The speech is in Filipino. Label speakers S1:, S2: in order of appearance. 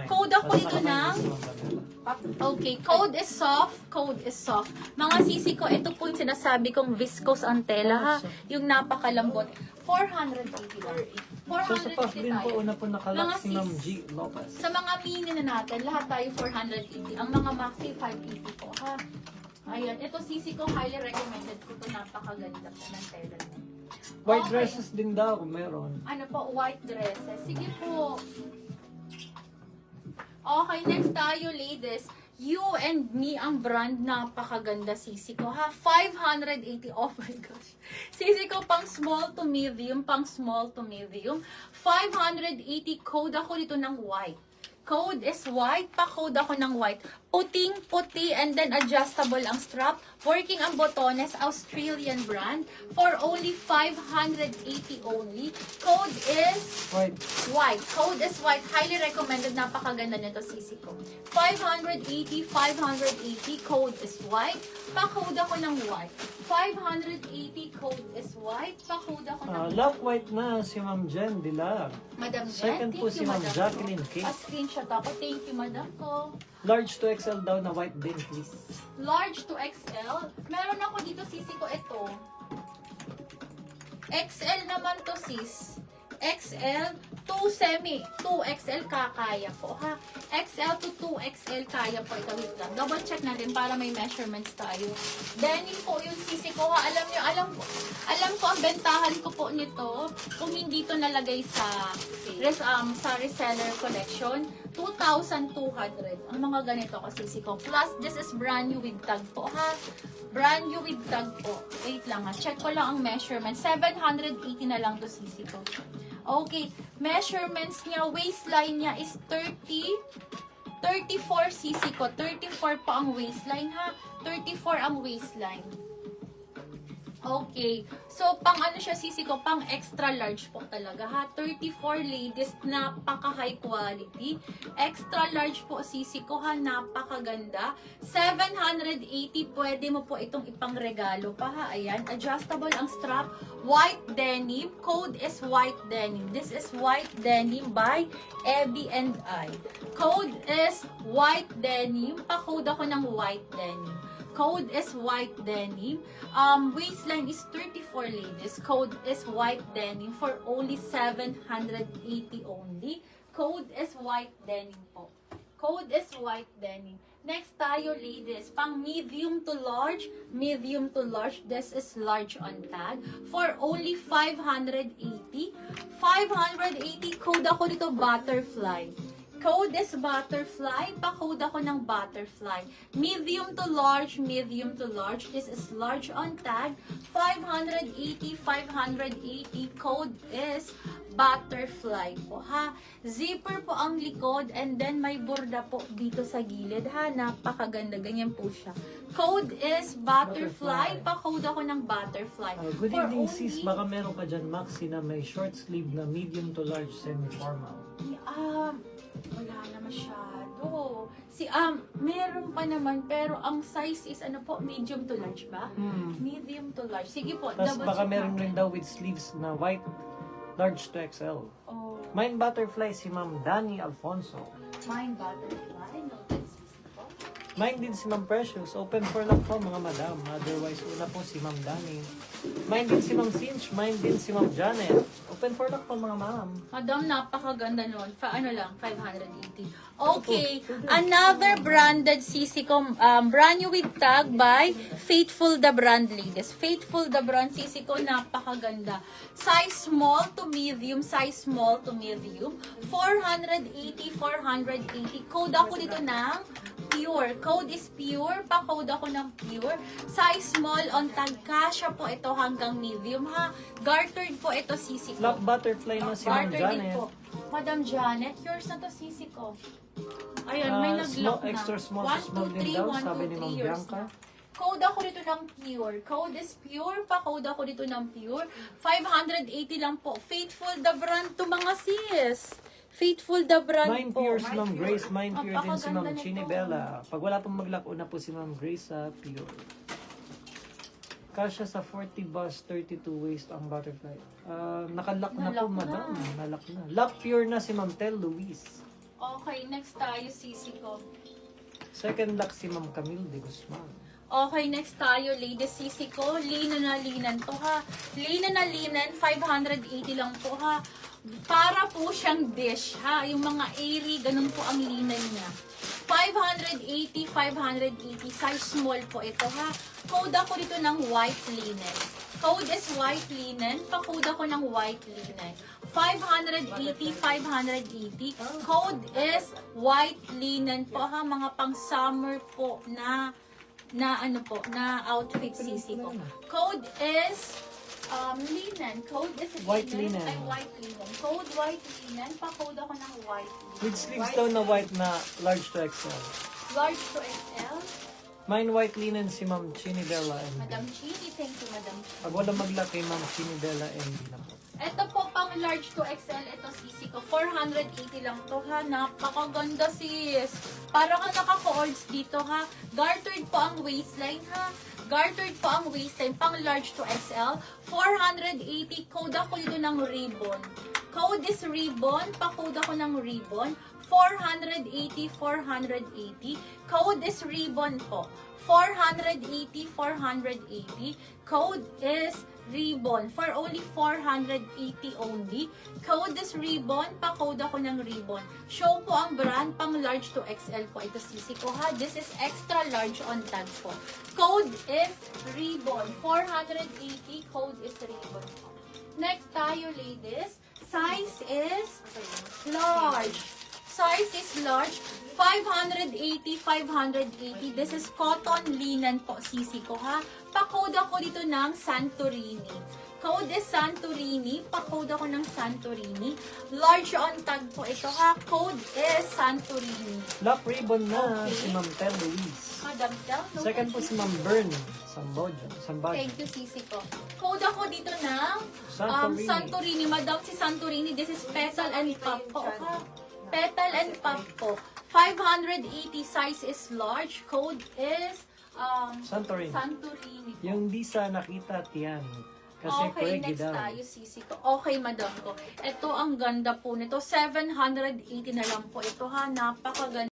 S1: Code ako dito ng... Okay, code is soft. Code is soft. Mga sisi ko, ito po yung sinasabi kong viscose ang tela, ha? Yung napakalambot. 480 lang.
S2: So sa puff
S1: 480
S2: din po,
S1: tayo.
S2: una po nakalak
S1: Mga
S2: si Ma'am G. Lopez.
S1: Sa mga mini na natin, lahat tayo 480. Ang mga maxi, 580 po, ha? Ayan, ito sisi ko, highly recommended ko ito. Napakaganda po ng tela niya.
S2: White
S1: Okay.
S2: dresses din daw, meron.
S1: Ano po, white dresses. Sige po. Okay, next tayo, ladies. You and Me ang brand, napakaganda sisi ko, ha? 580. Oh my gosh. Sisi ko pang small to medium, pang small to medium. 580. Code ako dito ng white. Code is white. Pa-code ako ng white. Puting-puti and then adjustable ang strap. Working ang botones. Australian brand. For only 580 only. Code is
S2: White.
S1: white. Code is white. Highly recommended. Napakaganda nito, sisi ko. 580, 580. Code is white. Pa-code ako ng white. 580. Code is white. Pa-code ako ng
S2: Love white na si Ma'am Jen Dilag.
S1: Madam Jen,
S2: Second po si Ma'am Jacqueline K.
S1: Pa-screenshot ako. Thank you, madam ko.
S2: Large to XL daw na white din, please.
S1: Large to XL. Meron ako dito, sisi ko, ito. XL naman to, sis. XL to semi. 2XL kakaya po, ha? XL to 2XL kaya po. Ito, wait lang. Double check natin para may measurements tayo. Denim po yung sisi ko, ha? Alam ko ang bentahan ko po nito. Kung hindi to nalagay sa reseller collection, 2,200. Ang mga ganito ko, sisi ko. Plus, this is brand new with tag po, ha? Brand new with tag po. Wait lang, ha? Check ko lang ang measurement. 780 na lang to, sisi ko. Okay, measurements niya, waistline niya is 34 cc ko. 34 pa ang waistline, ha? 34 ang waistline. Okay. So, pang ano siya, sisi ko, pang extra large po talaga, ha? 34 ladies, napaka-high quality. Extra large po, sisi ko, ha? Napakaganda. 780, pwede mo po itong ipang-regalo pa, ha? Ayan, adjustable ang strap. White denim. Code is white denim. This is white denim by Abby and I. Code is white denim. Pa-code ako ng white denim. Code is white denim. Waistline is 34 ladies. Code is white denim for only 780 only. Code is white denim po. Code is white denim. Next tayo, ladies. Pang medium to large. Medium to large. This is large on tag. For only 580. 580. Code ako dito, butterfly. Code is butterfly. Pa-code ako ng butterfly. Medium to large, medium to large. This is large on tag. 580, 580. Code is butterfly po, ha? Zipper po ang likod and then may borda po dito sa gilid, ha? Napakaganda. Ganyan po siya. Code is butterfly. Pa-code ako ng butterfly.
S2: Good
S1: For
S2: evening,
S1: only-
S2: sis. Baka meron ka dyan, Maxi, na may short sleeve na medium to large semi-formal.
S1: Wala na masyado. Meron pa naman, pero ang size is ano po, medium to large ba? Medium to large. Sige po,
S2: Tapos
S1: double
S2: baka
S1: check
S2: meron
S1: natin.
S2: rin daw with sleeves na white, large to XL.
S1: Oh,
S2: Mine butterfly si Ma'am Dani Alfonso.
S1: mine butterfly. No, that's po.
S2: Mine din si Ma'am Precious. Open for lang po mga madam. Otherwise, una po si Ma'am Dani. Mine din si Ma'am Cinch. Mine din si Ma'am Janet. Open for lang po mga ma'am.
S1: Madam, napakaganda nun. Ano lang, 580. Okay, another branded sisi ko, brand new with tag by Faithful the Brand, ladies. Faithful the Brand sisi ko, napakaganda. Size small to medium, size small to medium. 480, 480. Code ako dito ng pure. Code is pure. Pa-code ako ng pure. Size small on tag. Kasha po ito hanggang medium, ha? Gartered po ito, sisi ko.
S2: Black butterfly na si Ma'am
S1: Gartered din
S2: Janet.
S1: po. Madam Janet, yours na to, sisi ko. Ayun, may nag-lock na.
S2: Extra small to
S1: 1,
S2: small
S1: 2,
S2: din
S1: 3,
S2: daw,
S1: 1,
S2: sabi
S1: 2,
S2: ni
S1: 3,
S2: Ma'am
S1: yours
S2: Bianca.
S1: na. Code ako dito ng pure. Code is pure. Pa-code ako dito ng pure. 580 lang po. Faithful the Brand to mga sis. Faithful the brand
S2: Mind
S1: po.
S2: pure si Ma'am Grace. Mind pure din si
S1: Napakaganda
S2: Ma'am
S1: nito.
S2: Chinibella. Pag wala pong mag-lock, una po si Ma'am Grace sa pure. Kasya sa 40 bust, 32 waist ang butterfly. Nakalock na po,
S1: Nalock na.
S2: madam. Nalock na. Lock pure na si Ma'am Tel Luis.
S1: Okay, next tayo, sisi ko.
S2: Second lock si Ma'am Camille de Guzman.
S1: Okay, next tayo, ladies, sisi ko. Linen na linan to, ha. Linen na linan, 580 lang po, ha. Para po siyang dish, ha. Yung mga airy, ganun po ang linan niya. 580, 580. Size small po ito, ha. Code ako dito ng white linen. Code is white linen. Pa-code ako ng white linen. 580, 580. Code is white linen po, ha. Mga pang-summer po na ano po, na outfit sisi ko. Code is linen. Code is
S2: White linen.
S1: Ay, white linen. Code white linen. Pa-code ako ng white linen.
S2: With sleeves daw na white na large to XL.
S1: Large to XL.
S2: Mine white linen si Ma'am Chinibella and
S1: Madam Chini, thank you, Madam Chini.
S2: pag wala mag-lock kay Ma'am Chinibella and na po.
S1: Ito po pang large to XL, ito sisi ko. 480 lang to, ha. Napakaganda, sis. Para kang naka-cords dito, ha. Gartered po ang waistline, ha. Gartered po ang waistline, pang large to XL. 480, code ako dito ng ribbon. Code is ribbon, pa-code ako ng ribbon. 480, 480. Code is ribbon po. 480, 480. Code is ribbon for only 480 only. Code is ribbon, pa-code ako ng ribbon. Show po ang brand, pang large to XL po. Ito sisi ko, ha. This is extra large on tag po. Code is ribbon. 480, code is ribbon po. Next tayo, ladies. Size is large. Size is large. 580, 580. This is cotton linen po, sisi ko, ha. Pa-code ako dito ng Santorini. Code is Santorini. Pa-code ako ng Santorini. Large on tag po ito, ha. Code is Santorini.
S2: Lock ribbon na
S1: Okay.
S2: si Ma'am Tel Luis.
S1: Madam Tel, no?
S2: Second po si Ma'am Bern Samboja.
S1: Thank you, sisi ko. Code ako dito ng
S2: Santorini.
S1: Santorini. Madam, si Santorini. This is petal and pop po, ha. Petal and pop po. 580 size is large. Code is
S2: Santorini.
S1: Santorini po.
S2: Yung di sa nakita tiyan. Kasi
S1: Okay,
S2: pwede
S1: next
S2: daw.
S1: tayo, sisi ko. Okay, madam ko. Ito, ang ganda po nito. 780 na lang po ito, ha. Napakaganda.